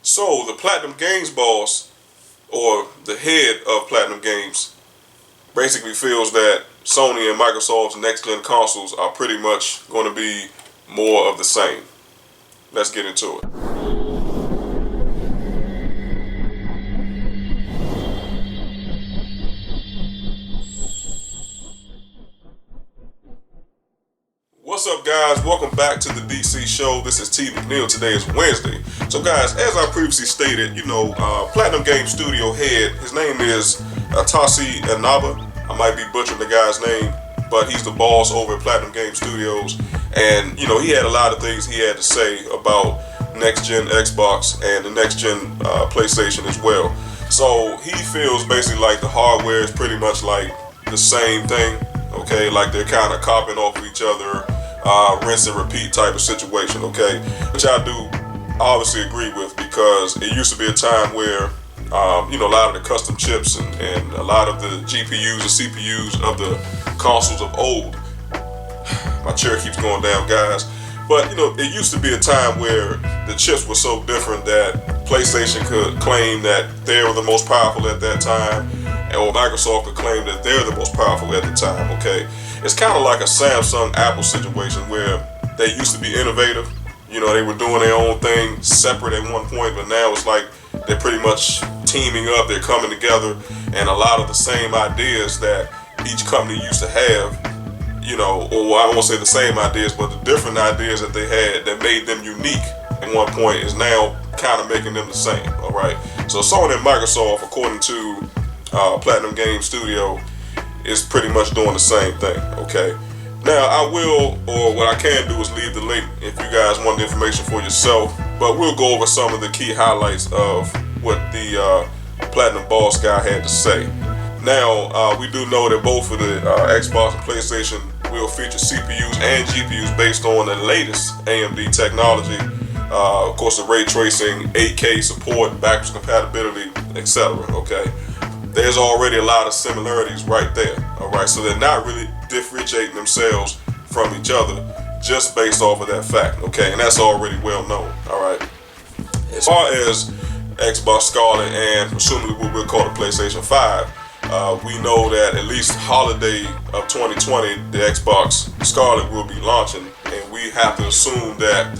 So the Platinum Games boss, or the head of Platinum Games, basically feels that Sony and Microsoft's next-gen consoles are pretty much going to be more of the same. Let's get into it. What's up, guys? Welcome back to the DC show. This is T. McNeil. Today is Wednesday. So, guys, as I previously stated, Platinum Game Studio head, his name is Tasi Inaba. I might be butchering the guy's name, but he's the boss over at Platinum Game Studios. And, he had a lot of things he had to say about next-gen Xbox and the next-gen PlayStation as well. So, he feels basically like the hardware is pretty much like the same thing. Okay, like they're kind of copying off of each other, rinse and repeat type of situation, okay? Which I do obviously agree with, because it used to be a time where, a lot of the custom chips and a lot of the GPUs and CPUs of the consoles of old, my chair keeps going down, guys, but, it used to be a time where the chips were so different that PlayStation could claim that they were the most powerful at that time, or Microsoft could claim that they're the most powerful at the time, okay? It's kind of like a Samsung-Apple situation where they used to be innovative. They were doing their own thing separate at one point, but now it's like they're pretty much teaming up, they're coming together, and a lot of the same ideas that each company used to have, or I won't say the same ideas, but the different ideas that they had that made them unique at one point is now kind of making them the same, all right? So Sony and Microsoft, according to Platinum Game Studio, is pretty much doing the same thing, okay? Now, I will, or what I can do is leave the link if you guys want the information for yourself, but we'll go over some of the key highlights of what the Platinum boss guy had to say. Now, we do know that both of the Xbox and PlayStation will feature CPUs and GPUs based on the latest AMD technology. Of course, the ray tracing, 8K support, backwards compatibility, etc., okay? There's already a lot of similarities right there, all right? So they're not really differentiating themselves from each other just based off of that fact, okay? And that's already well known, all right? As far as Xbox Scarlet and presumably what we'll call the PlayStation 5, we know that at least holiday of 2020, the Xbox Scarlet will be launching, and we have to assume that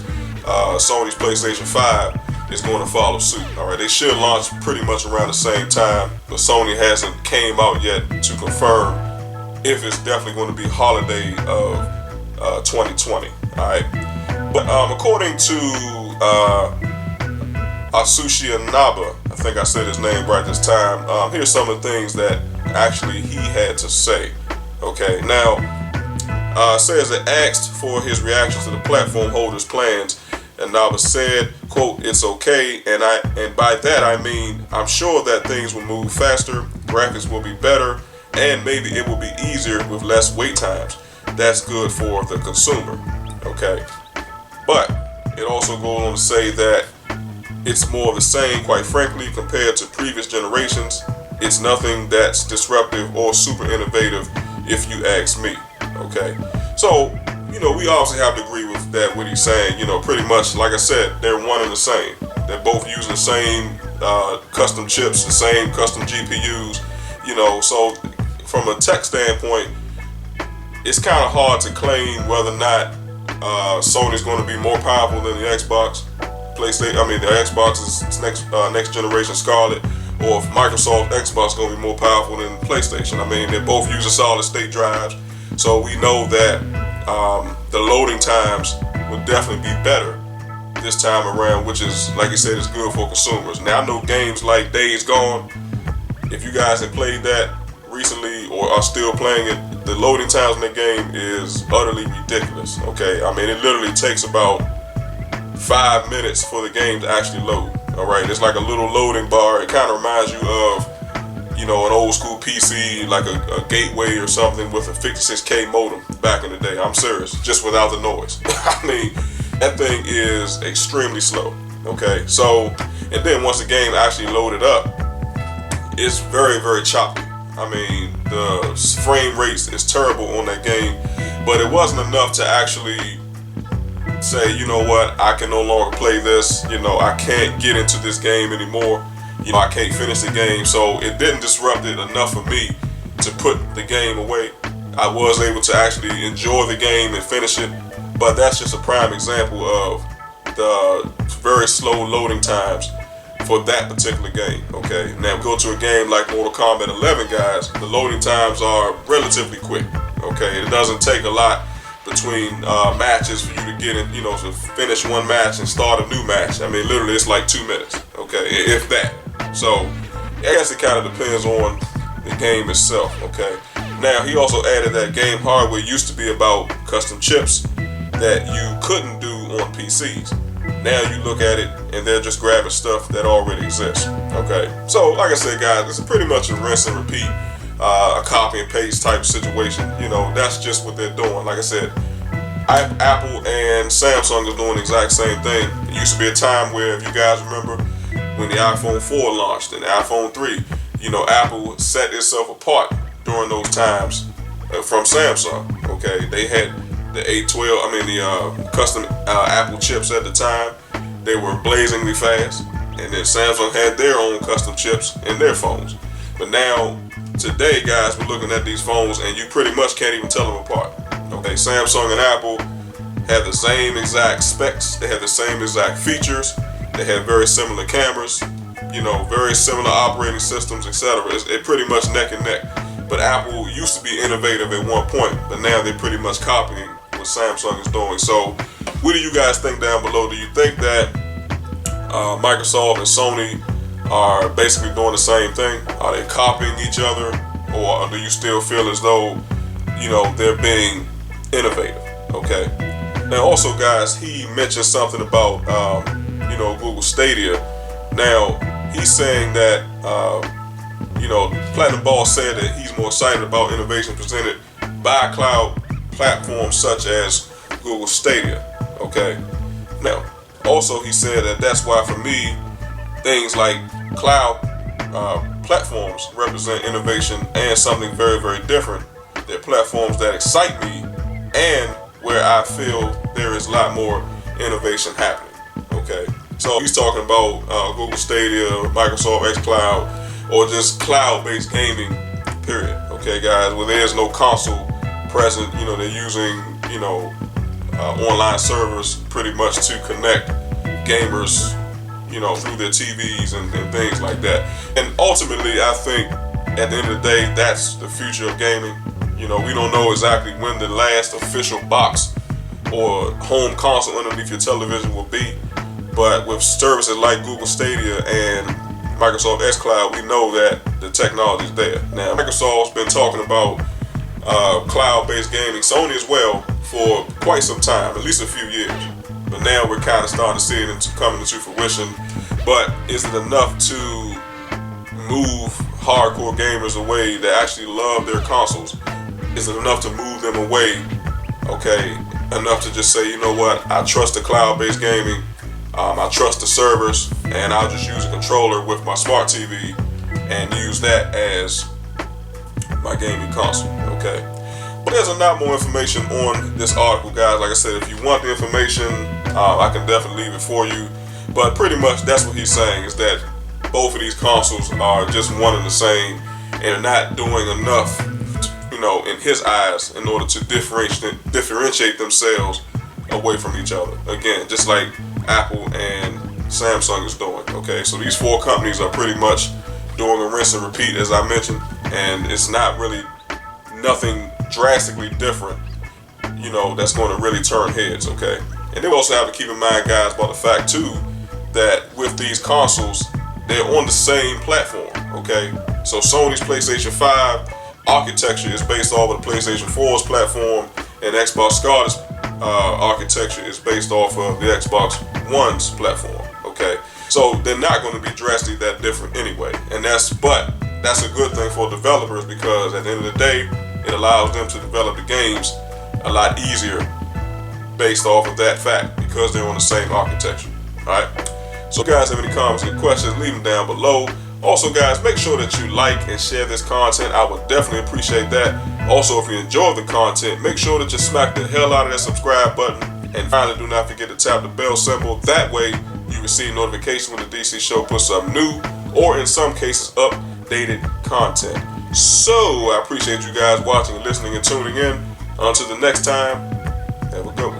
Sony's PlayStation 5 is going to follow suit. All right, they should launch pretty much around the same time, but Sony hasn't came out yet to confirm if it's definitely going to be holiday of 2020. All right, but according to Asushi Inaba, I think I said his name right this time. Here's some of the things that actually he had to say. Okay, now says that asked for his reaction to the platform holders' plans, and Naba said, quote, "It's okay, and by that I mean I'm sure that things will move faster, graphics will be better, and maybe it will be easier with less wait times. That's good for the consumer." Okay, but it also goes on to say that it's more of the same, quite frankly, compared to previous generations. It's nothing that's disruptive or super innovative, if you ask me. Okay, so we obviously have to agree with that, what he's saying. Pretty much, like I said, they're one and the same. They're both using the same custom chips, the same custom GPUs, so from a tech standpoint, it's kind of hard to claim whether or not Sony's going to be more powerful than the Xbox. The Xbox is next generation Scarlet, or if Microsoft Xbox is going to be more powerful than PlayStation. They're both using solid state drives, so we know that the loading times will definitely be better this time around, which is, like you said, is good for consumers. Now, I know games like Days Gone, if you guys have played that recently or are still playing it, the loading times in the game is utterly ridiculous, okay? It literally takes about 5 minutes for the game to actually load, all right? It's like a little loading bar. It kind of reminds you of, an old school PC, like a gateway or something with a 56K modem back in the day. I'm serious, just without the noise. That thing is extremely slow, okay? So, and then once the game actually loaded up, it's very, very choppy. The frame rates is terrible on that game, but it wasn't enough to actually say, you know what, I can no longer play this, I can't get into this game anymore, I can't finish the game. So it didn't disrupt it enough for me to put the game away. I was able to actually enjoy the game and finish it, but that's just a prime example of the very slow loading times for that particular game. Okay, now go to a game like Mortal Kombat 11, guys. The loading times are relatively quick. Okay, it doesn't take a lot between matches for you to get in, to finish one match and start a new match. I mean, literally, it's like 2 minutes. Okay, if that. So I guess it kind of depends on the game itself. Okay. Now he also added that game hardware used to be about custom chips that you couldn't do on PCs. Now you look at it and they're just grabbing stuff that already exists. Okay, so like I said, guys, it's pretty much a rinse and repeat, a copy and paste type situation. That's just what they're doing. Like I said, Apple and Samsung is doing the exact same thing. It used to be a time where, if you guys remember, when the iPhone 4 launched and the iPhone 3, Apple set itself apart during those times from Samsung. Okay, they had the the custom Apple chips at the time. They were blazingly fast, and then Samsung had their own custom chips in their phones. But now, today, guys, we're looking at these phones and you pretty much can't even tell them apart. Okay, Samsung and Apple have the same exact specs, they have the same exact features, they have very similar cameras, very similar operating systems, etc. It's pretty much neck and neck. But Apple used to be innovative at one point, but now they're pretty much copying what Samsung is doing. So what do you guys think down below? Do you think that Microsoft and Sony are basically doing the same thing? Are they copying each other? Or do you still feel as though, they're being innovative? Okay. Now also, guys, he mentioned something about, Google Stadia. Now, he's saying that, Platinum Boss said that he's more excited about innovation presented by cloud platforms such as Google Stadia. Okay. Now, also he said that that's why for me, things like cloud platforms represent innovation and something very, very different. They're platforms that excite me and where I feel there is a lot more innovation happening. Okay. So he's talking about Google Stadia, Microsoft xCloud, or just cloud-based gaming, period. Okay, guys, where there's no console present, they're using, online servers pretty much to connect gamers, through their TVs and things like that. And ultimately, I think at the end of the day, that's the future of gaming. We don't know exactly when the last official box or home console underneath your television will be, but with services like Google Stadia and Microsoft xCloud, we know that the technology is there. Now, Microsoft's been talking about cloud-based gaming, Sony as well, for quite some time, at least a few years. But now we're kind of starting to see it coming into fruition. But is it enough to move hardcore gamers away that actually love their consoles? Is it enough to move them away? Okay, enough to just say, you know what, I trust the cloud-based gaming. I trust the servers, and I'll just use a controller with my smart TV and use that as my gaming console. Okay, but there's a lot more information on this article, guys. Like I said, if you want the information, I can definitely leave it for you. But pretty much that's what he's saying, is that both of these consoles are just one and the same, and are not doing enough, in his eyes, in order to differentiate themselves away from each other. Again, just like Apple and Samsung is doing. Okay, so these four companies are pretty much doing a rinse and repeat, as I mentioned, and it's not really nothing drastically different, that's going to really turn heads. Okay, and then we also have to keep in mind, guys, about the fact too that with these consoles, they're on the same platform. Okay, so Sony's PlayStation 5 architecture is based off of the PlayStation 4's platform, and Xbox Scarlett's architecture is based off of the Xbox One's platform. Okay, so they're not going to be drastically that different anyway, and that's a good thing for developers, because at the end of the day, it allows them to develop the games a lot easier based off of that fact, because they're on the same architecture. All right. So, if you guys have any comments or questions, leave them down below. Also, guys, make sure that you like and share this content. I would definitely appreciate that. Also, if you enjoy the content, make sure that you smack the hell out of that subscribe button And finally, do not forget to tap the bell symbol. That way, you receive notification when the DC Show puts something new, or in some cases, updated content. So, I appreciate you guys watching and listening and tuning in. Until the next time, have a good one.